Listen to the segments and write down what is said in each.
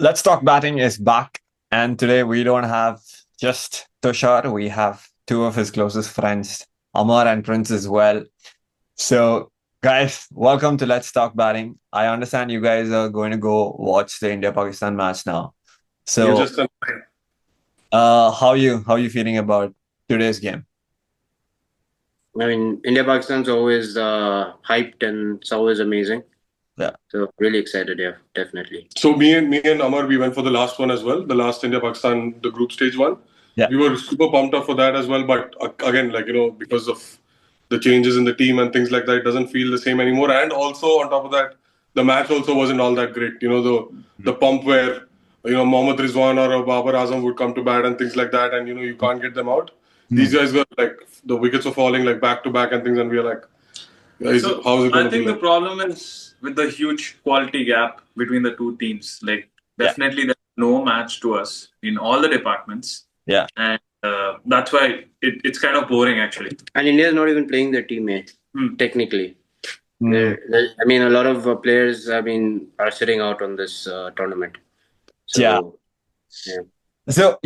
Let's Talk Batting is back, and today we don't have just Tushar, we have two of his closest friends, Amar and Prince as well. So, guys, welcome to Let's Talk Batting. I understand you guys are going to go watch the India-Pakistan match now. You So, just how you feeling about today's game? I mean, India Pakistan's always hyped and it's always amazing. Yeah. So really excited, yeah, definitely. So me and Amar, we went for the last one as well, the last India Pakistan, the group stage one. Yeah. We were super pumped up for that as well, but again, because of the changes in the team and things like that, it doesn't feel the same anymore. And also on top of that, the match also wasn't all that great. The pump where Mohammad Rizwan or Babar Azam would come to bat and things like that, and you can't get them out. These guys were like the wickets were falling like back to back and things, and we are like, how is it going I to be think the like? problem is with the huge quality gap between the two teams. Like, definitely there's no match to us in all the departments. Yeah. And that's why it's kind of boring, actually. And India's not even playing their teammate, technically. I mean, a lot of players, are sitting out on this tournament. So, Yeah. So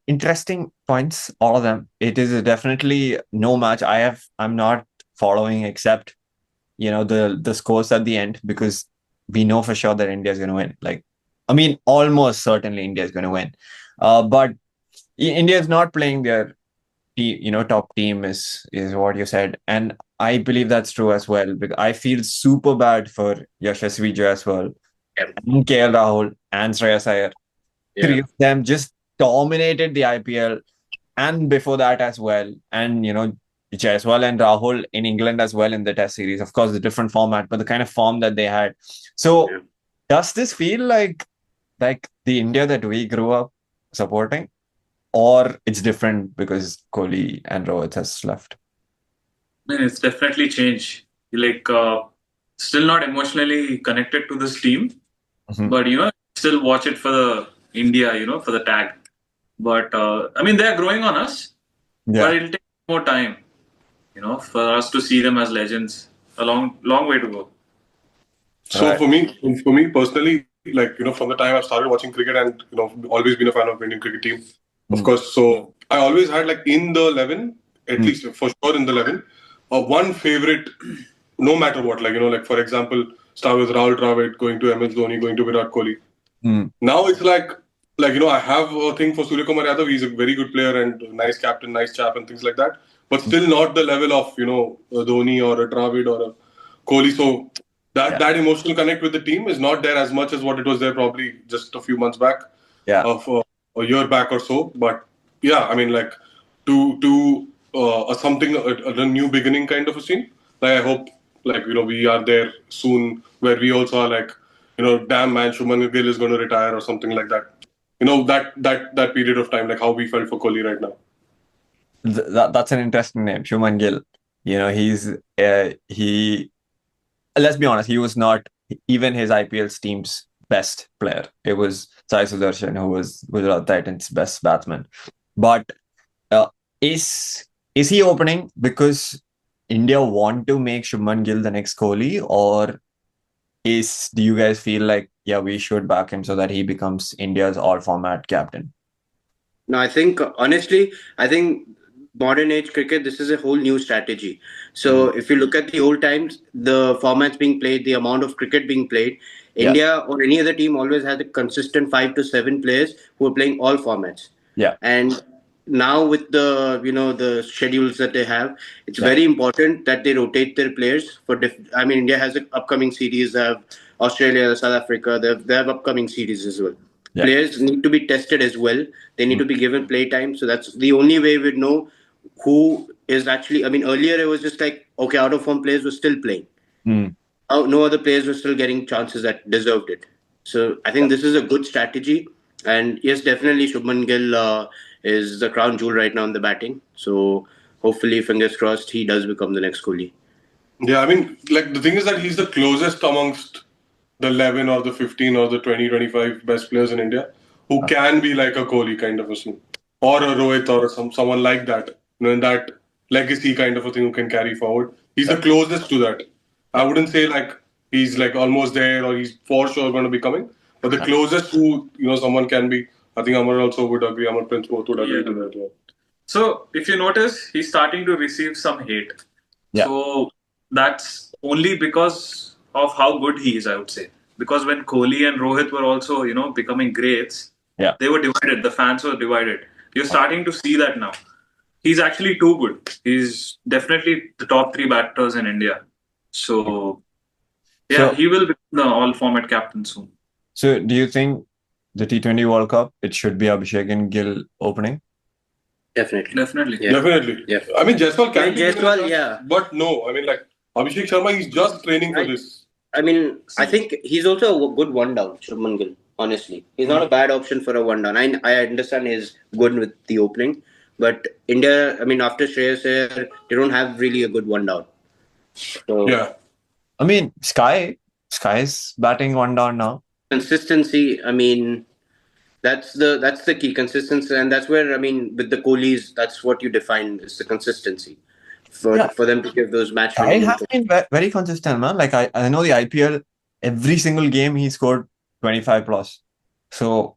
interesting points, all of them. It is definitely no match. I'm not following except the scores at the end, because we know for sure that India is going to win. Almost certainly India is going to win. But India is not playing their top team is what you said, and I believe that's true as well. Because I feel super bad for Yashasvi Jaiswal, and KL Rahul, and Shreyas Iyer. Three of them just dominated the IPL, and before that as well. And Jaiswal and Rahul in England as well in the Test series. Of course, the different format, but the kind of form that they had. So, does this feel like the India that we grew up supporting, or it's different because Kohli and Rohit has left? I mean, it's definitely changed. Still not emotionally connected to this team, but still watch it for the India, for the tag. But they're growing on us, but it'll take more time, for us to see them as legends. A long way to go. So for me personally, from the time I started watching cricket and always been a fan of Indian cricket team, of course. So I always had in the 11, at least for sure in the 11, one favorite, no matter what. For example, start with Rahul Dravid, going to MS Dhoni, going to Virat Kohli. Now it's I have a thing for Surya Kumar Yadav. He's a very good player and nice captain, nice chap, and things like that. But still not the level of a Dhoni or a Dravid or a Kohli. So that emotional connect with the team is not there as much as what it was there probably just a few months back, of a year back or so. But something a new beginning kind of a scene. I hope we are there soon where we also are damn man, Shubman Gill is going to retire or something like that. That period of time, how we felt for Kohli right now. That's an interesting name, Shubman Gill. He let's be honest, he was not even his IPL team's best player. It was Sai Sudarshan, who was Gujarat Titans' best batsman. But is he opening because India want to make Shubman Gill the next Kohli, or do you guys feel like we should back him so that he becomes India's all-format captain? No, honestly, modern age cricket, this is a whole new strategy. So if you look at the old times, the formats being played, the amount of cricket being played, India or any other team always had a consistent 5 to 7 players who are playing all formats. Yeah. And now with the the schedules that they have, it's very important that they rotate their players for India has an upcoming series. They have Australia, South Africa. They have upcoming series as well. Yeah. Players need to be tested as well. They need to be given play time. So that's the only way we'd know who is actually. Earlier it was just out of form players were still playing. No other players were still getting chances that deserved it. So I think this is a good strategy. And yes, definitely Shubman Gill is the crown jewel right now in the batting. So hopefully, fingers crossed, he does become the next Kohli. Yeah, the thing is that he's the closest amongst the 11 or the 15 or the 20, 25 best players in India who can be like a Kohli kind of a thing, or a Rohit or someone like that, in that legacy kind of a thing who can carry forward. He's the closest to that. I wouldn't say he's almost there or he's for sure going to be coming, But the closest who someone can be, I think Amar also would agree. Amar Prince both would agree to that. Yeah. So if you notice, he's starting to receive some hate. Yeah. So that's only because of how good he is, I would say. Because when Kohli and Rohit were also, becoming greats, they were divided. The fans were divided. You're starting to see that now. He's actually too good. He's definitely the top 3 batters in India. So, he will become the all-format captain soon. So, do you think the T20 World Cup, it should be Abhishek and Gill opening? Definitely. Yeah. I mean, Jaiswal can be Jaiswal, yeah. But no, I mean, like, Abhishek Sharma, he's just training for this. I mean, I think he's also a good one-down, Shubman Gill, honestly. He's not a bad option for a one-down. I understand he's good with the opening. But India, I mean, after Shreyas Iyer, they don't have really a good one-down. So, yeah. I mean, Sky's batting one down now. Consistency, I mean, that's the key, consistency, and that's where, I mean, with the Kohlis, that's what you define is the consistency for them to give those match. Sky has been very consistent, man. Like I know the IPL, every single game he scored 25 plus. So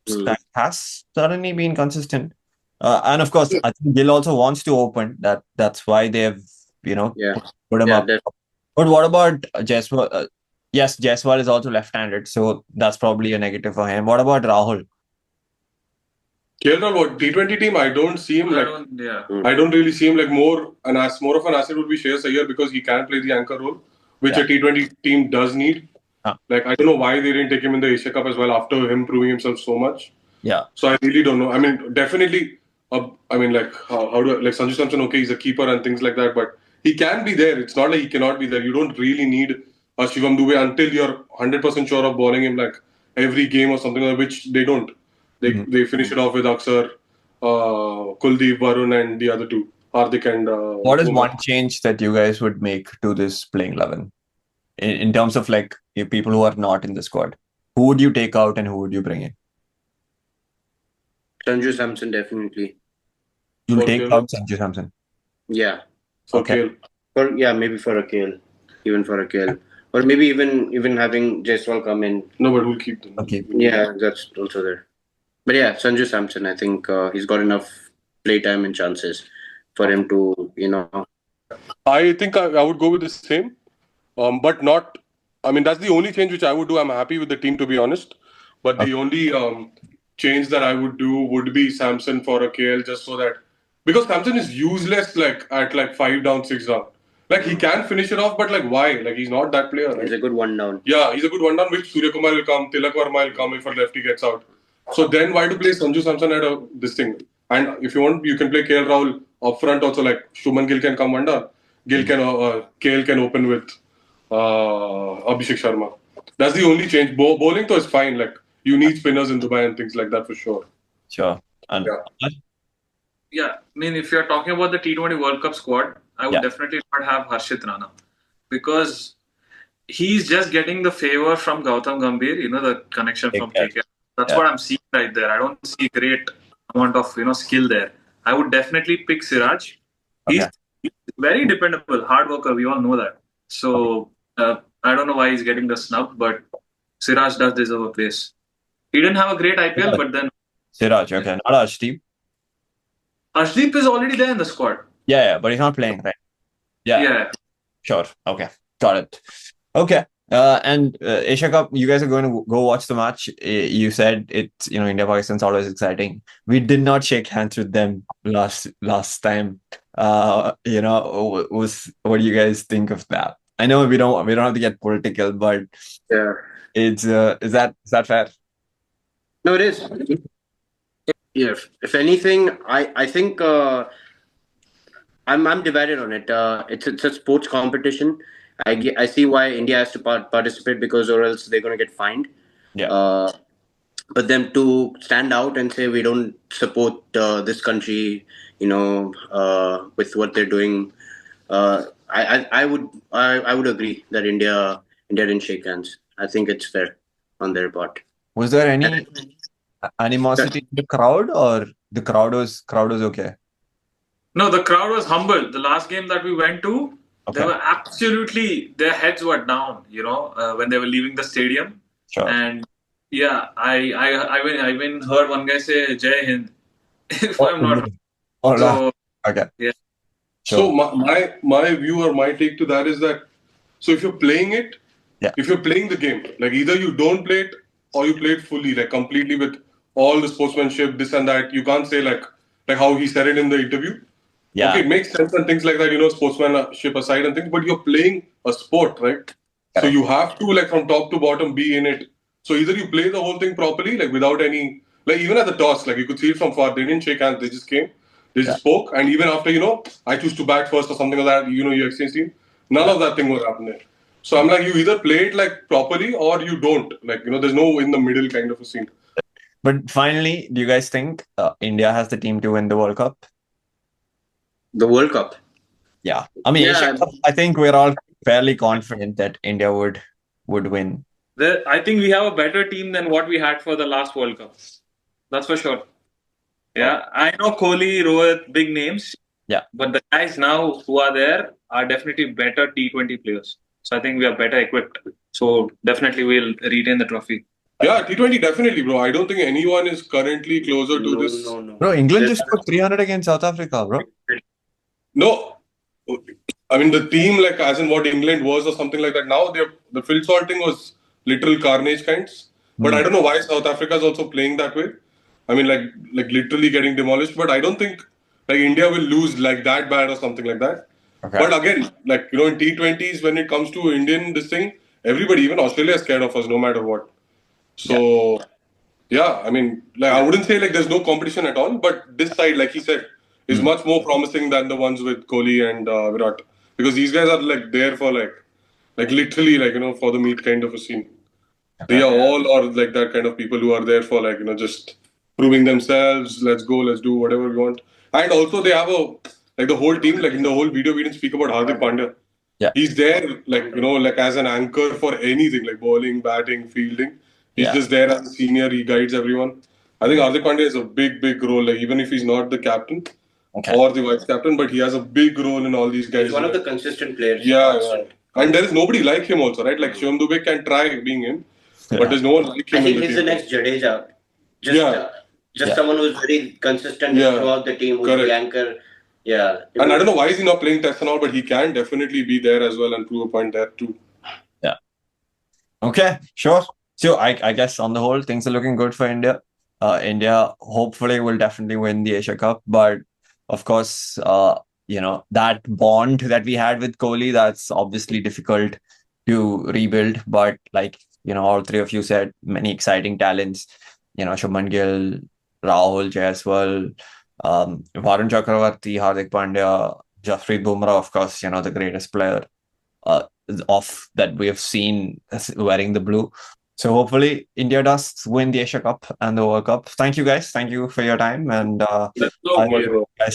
Sky has certainly been consistent. And of course, I think Gill also wants to open. That's why they have, put him up. But what about Jaiswal? Yes, Jaiswal is also left-handed, so that's probably a negative for him. What about Rahul? KL Rahul, T20 team, I don't see him like. I don't really see him like more of an asset would be Shreyas Iyer because he can play the anchor role, which a T20 team does need. Like I don't know why they didn't take him in the Asia Cup as well after him proving himself so much. Yeah. So I really don't know. I mean, definitely. I mean, like how do like Sanju Samson? Okay, he's a keeper and things like that, but he can be there. It's not like he cannot be there. You don't really need a Shivam Dube until you're 100% sure of bowling him like every game or something like which they don't. They finish it off with Aksar, Kuldeep, Varun, and the other two, Hardik and. What is one change that you guys would make to this playing 11 in terms of like people who are not in the squad? Who would you take out and who would you bring in? Sanju Samson, definitely. You'll take out Sanju Samson? Yeah. Okay. Maybe for a KL. Even for a KL. Or maybe even having Jaiswal come in. No, but we'll keep them. Okay. Yeah, that's also there. But yeah, Sanju Samson, I think he's got enough playtime and chances for him to, I think I would go with the same. But not... I mean, that's the only change which I would do. I'm happy with the team, to be honest. But the only change that I would do would be Samson for a KL, just so that... Because Samson is useless at 5 down, 6 down. Like, he can finish it off, but why? Like, he's not that player. Right? He's a good one down. Yeah, he's a good one down, which Surya Kumar will come, Tilak Verma will come if a lefty gets out. So then why to play Sanju Samson at this thing? And if you want, you can play KL Rahul up front also, like Shubman Gill can come one down. KL can open with Abhishek Sharma. That's the only change. Bowling though is fine. Like, you need spinners in Dubai and things like that for sure. Sure. And I mean, if you're talking about the T20 World Cup squad, I would definitely not have Harshit Rana because he's just getting the favor from Gautam Gambhir, the connection from KL. That's what I'm seeing right there. I don't see great amount of skill there. I would definitely pick Siraj. He's very dependable, hard worker. We all know that. So I don't know why he's getting the snub, but Siraj does deserve a place. He didn't have a great IPL, but then Siraj, okay, not Arshdeep. Arshdeep is already there in the squad. Yeah, but he's not playing, right? Yeah. Sure. Okay, got it. Okay. And Asia Cup, you guys are going to go watch the match. You said it's India Pakistan's always exciting. We did not shake hands with them last time. What do you guys think of that? I know we don't have to get political, but it's is that fair? No, it is. Yeah. If anything, I think I'm divided on it. It's a sports competition. I see why India has to participate because or else they're going to get fined. Yeah. But them to stand out and say we don't support this country, with what they're doing, I would agree that India didn't shake hands. I think it's fair on their part. Was there any animosity in the crowd, or the crowd was okay? No, the crowd was humble. The last game that we went to, they were absolutely, their heads were down, when they were leaving the stadium. Sure. And Yeah, I even heard one guy say Jai Hind, if I'm not wrong. All right. So Okay. yeah, So Sure. my view or my take to that is that, so if you're playing it, Yeah. if you're playing the game, like either you don't play it or you play it fully, like completely with all the sportsmanship, this and that. You can't say like how he said it in the interview. Yeah. Okay, it makes sense and things like that, sportsmanship aside and things, but you're playing a sport, right? So Correct. you have to, like, from top to bottom, be in it. So either you play the whole thing properly, like without any, like even at the toss, like you could see it from far, they didn't shake hands, they just came, they Yeah. just spoke, and even after, I choose to bat first or something like that, you exchange team, none Yeah. of that thing was happening. So I'm like, you either play it like properly or you don't. Like, there's no in the middle kind of a scene. But finally, do you guys think India has the team to win the World Cup? The World Cup. Yeah. I mean, Yeah. Asia Cup, I think we're all fairly confident that India would win. I think we have a better team than what we had for the last World Cup. That's for sure. Yeah, I know Kohli, Rohit, big names. Yeah. But the guys now who are there are definitely better T20 players. So I think we are better equipped. So definitely we'll retain the trophy. Yeah, T20 definitely, bro. I don't think anyone is currently closer to this. No. Bro, England just scored 300 against South Africa, bro. No, I mean the team, like as in what England was or something like that. Now the Phil Salting was literal carnage kinds, but I don't know why South Africa is also playing that way. I mean, like literally getting demolished. But I don't think like India will lose like that bad or something like that. Okay. But again, like in T20s, when it comes to Indian this thing, everybody, even Australia, is scared of us no matter what. So yeah, I mean, like I wouldn't say like there's no competition at all, but this side, like he said, is much more promising than the ones with Kohli and Virat, because these guys are like there for like literally like for the meat kind of a scene. They are all or like that kind of people who are there for like just proving themselves. Let's go, let's do whatever we want. And also they have like the whole team. Like in the whole video, we didn't speak about Hardik Pandya. Yeah. He's there like like as an anchor for anything like bowling, batting, fielding. He's just there as a senior. He guides everyone. I think Hardik Pandya has a big role. Like even if he's not the captain or the vice captain, but he has a big role in all these guys. He's one of the consistent players. Yeah. And there is nobody like him also, right? Like Shivam Dubey can try being him, but there's no one like him. I think in the he's team. the next Jadeja. Just someone who's very consistent throughout the team, who's the anchor. Yeah. And I don't know why is he not playing Test and all, but he can definitely be there as well and prove a point there too. Yeah. Okay, sure. So I guess on the whole, things are looking good for India. India hopefully will definitely win the Asia Cup, but of course, that bond that we had with Kohli, that's obviously difficult to rebuild. But like all three of you said, many exciting talents. Shubman Gill, Rahul, Jaiswal, Varun Chakravarti, Hardik Pandya, Jasprit Bumrah, of course, the greatest player of that we have seen wearing the blue. So hopefully India does win the Asia Cup and the World Cup. Thank you guys. Thank you for your time. And Let's go, guys